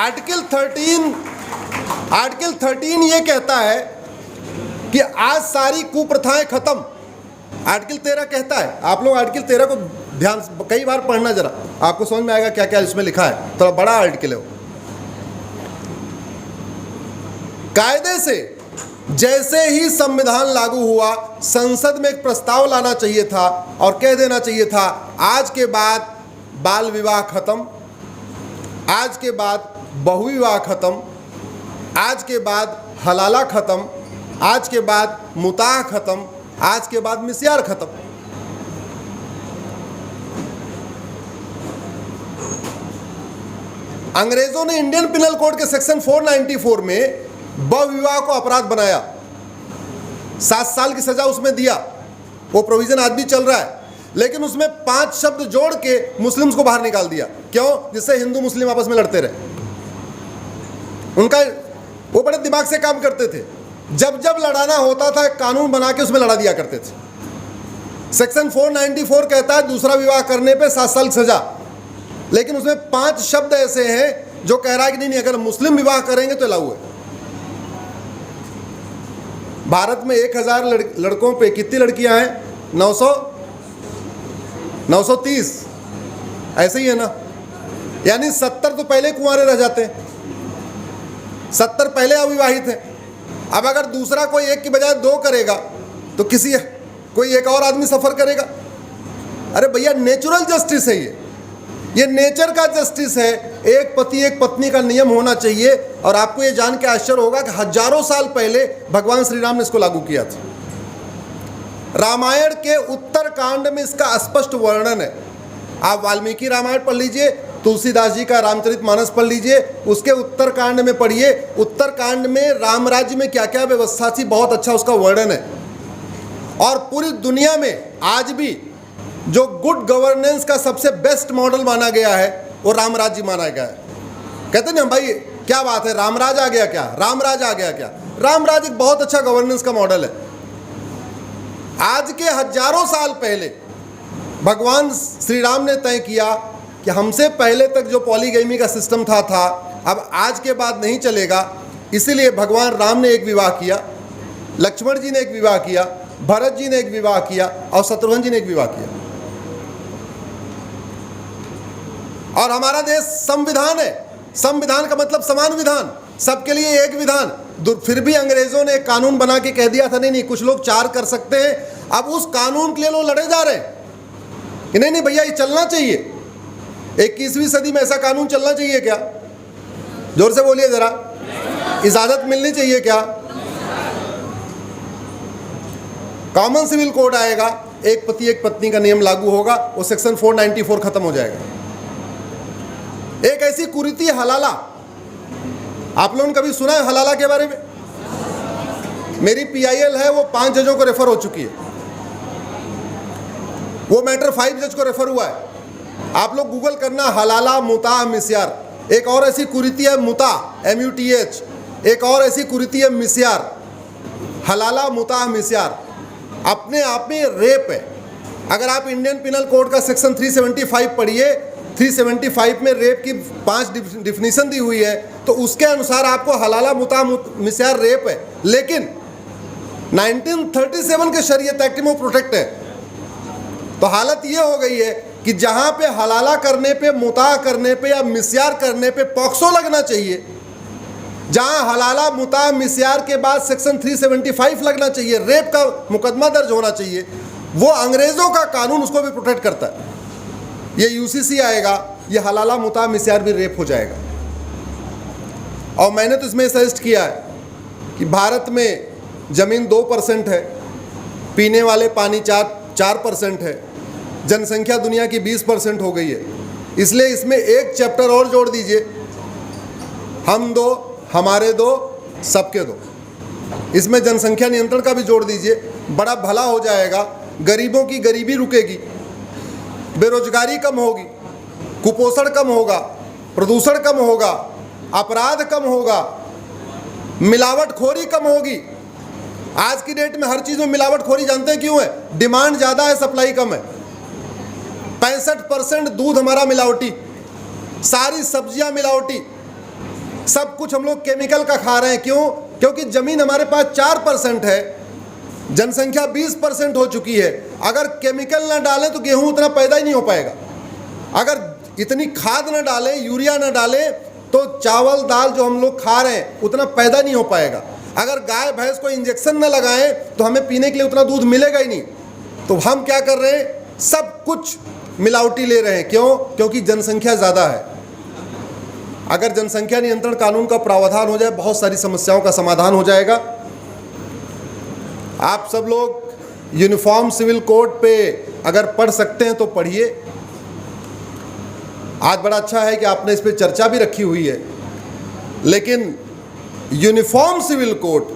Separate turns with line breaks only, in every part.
Article 13 ये कहता है कि आज सारी कुप्रथाएं खत्म। आर्टिकल 13 कहता है, आप लोग आर्टिकल 13 को ध्यान कई बार पढ़ना, जरा आपको समझ में आएगा क्या क्या इसमें लिखा है। थोड़ा बड़ा आर्टिकल है वो। कायदे से जैसे ही संविधान लागू हुआ, संसद में एक प्रस्ताव लाना चाहिए था और कह देना चाहिए था आज के बाद बाल विवाह खत्म, आज के बाद बहुविवाह खत्म, आज के बाद हलाला खत्म, आज के बाद मुताह खत्म, आज के बाद मिस्यार खत्म। अंग्रेजों ने इंडियन पिनल कोड के सेक्शन 494 में बहुविवाह को अपराध बनाया, 7 साल की सजा उसमें दिया। वो प्रोविजन आज भी चल रहा है, लेकिन उसमें 5 शब्द जोड़ के मुस्लिम्स को बाहर निकाल दिया। क्यों? जिससे हिंदू मुस्लिम आपस में लड़ते रहे। उनका वो बड़े दिमाग से काम करते थे। जब जब लड़ाना होता था कानून बना के उसमें लड़ा दिया करते थे। सेक्शन 494 कहता है दूसरा विवाह करने पे 7 साल की सजा, लेकिन उसमें 5 शब्द ऐसे हैं जो कह रहा है कि नहीं, अगर मुस्लिम विवाह करेंगे तो लागू है। भारत में 1000 लड़कों पे कितनी लड़कियां हैं? 930 ऐसे ही है ना। यानी 70 तो पहले कुंवारे रह जाते हैं, 70 पहले अविवाहित हैं। अब अगर दूसरा कोई एक की बजाय 2 करेगा तो कोई एक और आदमी सफ़र करेगा। अरे भैया, नेचुरल जस्टिस है ये नेचर का जस्टिस है। एक पति एक पत्नी का नियम होना चाहिए। और आपको ये जान के आश्चर्य होगा कि हजारों साल पहले भगवान श्री राम ने इसको लागू किया था। रामायण के उत्तर कांड में इसका स्पष्ट वर्णन है। आप वाल्मीकि रामायण पढ़ लीजिए, तुलसीदास जी का रामचरितमानस पढ़ लीजिए, उसके उत्तर कांड में पढ़िए। उत्तर कांड में राम राज्य में क्या क्या व्यवस्था थी, बहुत अच्छा उसका वर्णन है। और पूरी दुनिया में आज भी जो गुड गवर्नेंस का सबसे बेस्ट मॉडल माना गया है वो राम राज्य माना गया है। कहते ना भाई, क्या बात है, रामराज आ गया क्या, रामराज आ गया क्या? रामराज एक बहुत अच्छा गवर्नेंस का मॉडल है। आज के हजारों साल पहले भगवान श्री राम ने तय किया कि हमसे पहले तक जो पॉलीगैमी का सिस्टम था अब आज के बाद नहीं चलेगा। इसीलिए भगवान राम ने एक विवाह किया, लक्ष्मण जी ने एक विवाह किया, भरत जी ने एक विवाह किया और शत्रुघ्न जी ने एक विवाह किया। और हमारा देश संविधान है। संविधान का मतलब समान विधान, सबके लिए एक विधान। फिर भी अंग्रेजों ने एक कानून बना के कह दिया था नहीं कुछ लोग 4 कर सकते हैं। अब उस कानून के लिए लोग लड़े जा रहे हैं कि नहीं भैया ये चलना चाहिए। 21वीं सदी में ऐसा कानून चलना चाहिए क्या? जोर से बोलिए जरा, इजाजत मिलनी चाहिए क्या? कॉमन सिविल कोड आएगा, एक पति एक पत्नी का नियम लागू होगा, वो सेक्शन 494 खत्म हो जाएगा। एक ऐसी कुरीति हलाला, आप लोगों ने कभी सुना है हलाला के बारे में? मेरी PIL है, वो 5 जजों को रेफर हो चुकी है। वो मैटर 5 जज को रेफर हुआ है। आप लोग गूगल करना, हलाला मुताह मिस्यार। एक और ऐसी कुरीति है मुताह, MUTH। एक और ऐसी कुरीति है मिस्यार। हलाला मुताह मिस्यार अपने आप में रेप है। अगर आप इंडियन पिनल कोड का सेक्शन 375 पढ़िए, 375 में रेप की 5 डिफिनीशन दी हुई है, तो उसके अनुसार आपको हलाला मुताह मिस्यार रेप है। लेकिन 1937 के शरीयत एक्ट में वो प्रोटेक्ट है। तो हालत ये हो गई है कि जहां पे हलाला करने पे, मुताह करने पे या मिस्यार करने पे पॉक्सो लगना चाहिए, जहां हलाला मुताह मिस्यार के बाद सेक्शन 375 लगना चाहिए, रेप का मुकदमा दर्ज होना चाहिए, वो अंग्रेजों का कानून उसको भी प्रोटेक्ट करता है। ये UCC आएगा, ये हलाला मुताह मिस्यार भी रेप हो जाएगा। और मैंने तो इसमें सजेस्ट किया है कि भारत में ज़मीन 2% है, पीने वाले पानी 4% है, जनसंख्या दुनिया की 20% हो गई है। इसलिए इसमें एक चैप्टर और जोड़ दीजिए, हम 2 हमारे 2 सबके 2। इसमें जनसंख्या नियंत्रण का भी जोड़ दीजिए, बड़ा भला हो जाएगा। गरीबों की गरीबी रुकेगी, बेरोजगारी कम होगी, कुपोषण कम होगा, प्रदूषण कम होगा, अपराध कम होगा, मिलावटखोरी कम होगी। आज की डेट में हर चीज़ में मिलावटखोरी जानते हैं क्यों है? डिमांड ज़्यादा है, सप्लाई कम है। 65% दूध हमारा मिलावटी, सारी सब्जियां मिलावटी, सब कुछ हम लोग केमिकल का खा रहे हैं। क्यों? क्योंकि ज़मीन हमारे पास 4% है, जनसंख्या 20% हो चुकी है। अगर केमिकल ना डालें तो गेहूं उतना पैदा ही नहीं हो पाएगा। अगर इतनी खाद ना डालें, यूरिया ना डालें, तो चावल दाल जो हम लोग खा रहे हैं उतना पैदा नहीं हो पाएगा। अगर गाय भैंस को इंजेक्शन ना लगाएं तो हमें पीने के लिए उतना दूध मिलेगा ही नहीं। तो हम क्या कर रहे हैं? सब कुछ मिलावटी ले रहे हैं। क्यों? क्योंकि जनसंख्या ज़्यादा है। अगर जनसंख्या नियंत्रण कानून का प्रावधान हो जाए, बहुत सारी समस्याओं का समाधान हो जाएगा। आप सब लोग यूनिफॉर्म सिविल कोड पे अगर पढ़ सकते हैं तो पढ़िए। आज बड़ा अच्छा है कि आपने इस पे चर्चा भी रखी हुई है। लेकिन यूनिफॉर्म सिविल कोड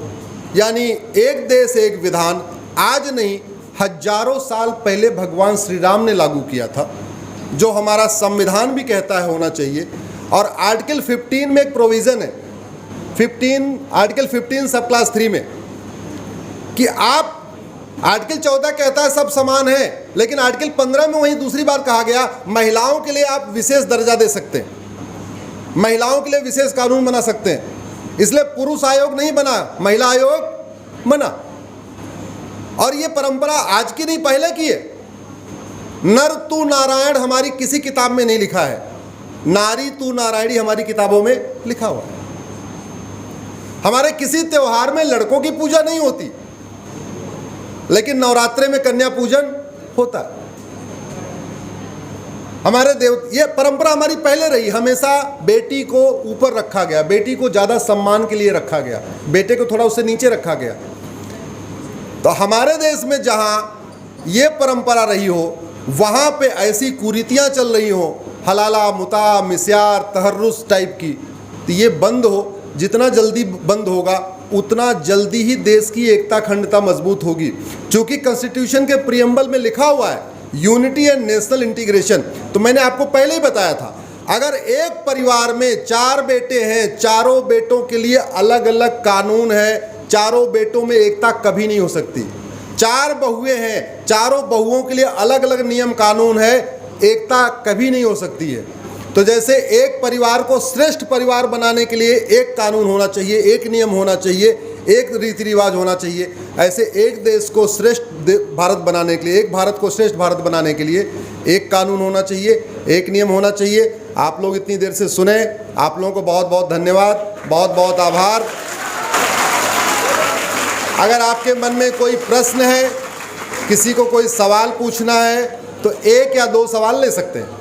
यानी एक देश एक विधान आज नहीं, हजारों साल पहले भगवान श्री राम ने लागू किया था, जो हमारा संविधान भी कहता है होना चाहिए। और आर्टिकल 15 में एक प्रोविज़न है, आर्टिकल 15 सब क्लास 3 में, कि आप, आर्टिकल 14 कहता है सब समान है, लेकिन आर्टिकल 15 में वहीं दूसरी बार कहा गया महिलाओं के लिए आप विशेष दर्जा दे सकते हैं, महिलाओं के लिए विशेष कानून बना सकते हैं। इसलिए पुरुष आयोग नहीं बना, महिला आयोग बना। और ये परंपरा आज की नहीं, पहले की है। नर तू नारायण हमारी किसी किताब में नहीं लिखा है, नारी तू नारायणी हमारी किताबों में लिखा हुआ है। हमारे किसी त्योहार में लड़कों की पूजा नहीं होती, लेकिन नवरात्रे में कन्या पूजन होता है। हमारे ये परंपरा हमारी पहले रही। हमेशा बेटी को ऊपर रखा गया, बेटी को ज़्यादा सम्मान के लिए रखा गया, बेटे को थोड़ा उससे नीचे रखा गया। तो हमारे देश में जहाँ ये परंपरा रही हो, वहाँ पे ऐसी कुरीतियाँ चल रही हो, हलाला मुता मिस्यार तहर्रुस टाइप की, तो ये बंद हो। जितना जल्दी बंद होगा उतना जल्दी ही देश की एकता अखंडता मजबूत होगी। क्योंकि कॉन्स्टिट्यूशन के प्रियम्बल में लिखा हुआ है यूनिटी एंड नेशनल इंटीग्रेशन। तो मैंने आपको पहले ही बताया था, अगर एक परिवार में 4 बेटे हैं, चारों बेटों के लिए अलग अलग कानून है, चारों बेटों में एकता कभी नहीं हो सकती। 4 बहुएं हैं, चारों बहुओं के लिए अलग अलग नियम कानून है, एकता कभी नहीं हो सकती है। तो जैसे एक परिवार को श्रेष्ठ परिवार बनाने के लिए एक कानून होना चाहिए, एक नियम होना चाहिए, एक रीति रिवाज होना चाहिए, ऐसे एक देश को श्रेष्ठ भारत बनाने के लिए, एक भारत को श्रेष्ठ भारत बनाने के लिए एक कानून होना चाहिए, एक नियम होना चाहिए। आप लोग इतनी देर से सुने, आप लोगों को बहुत बहुत धन्यवाद, बहुत बहुत आभार। अगर आपके मन में कोई प्रश्न है, किसी को कोई सवाल पूछना है, तो 1 या 2 सवाल ले सकते हैं।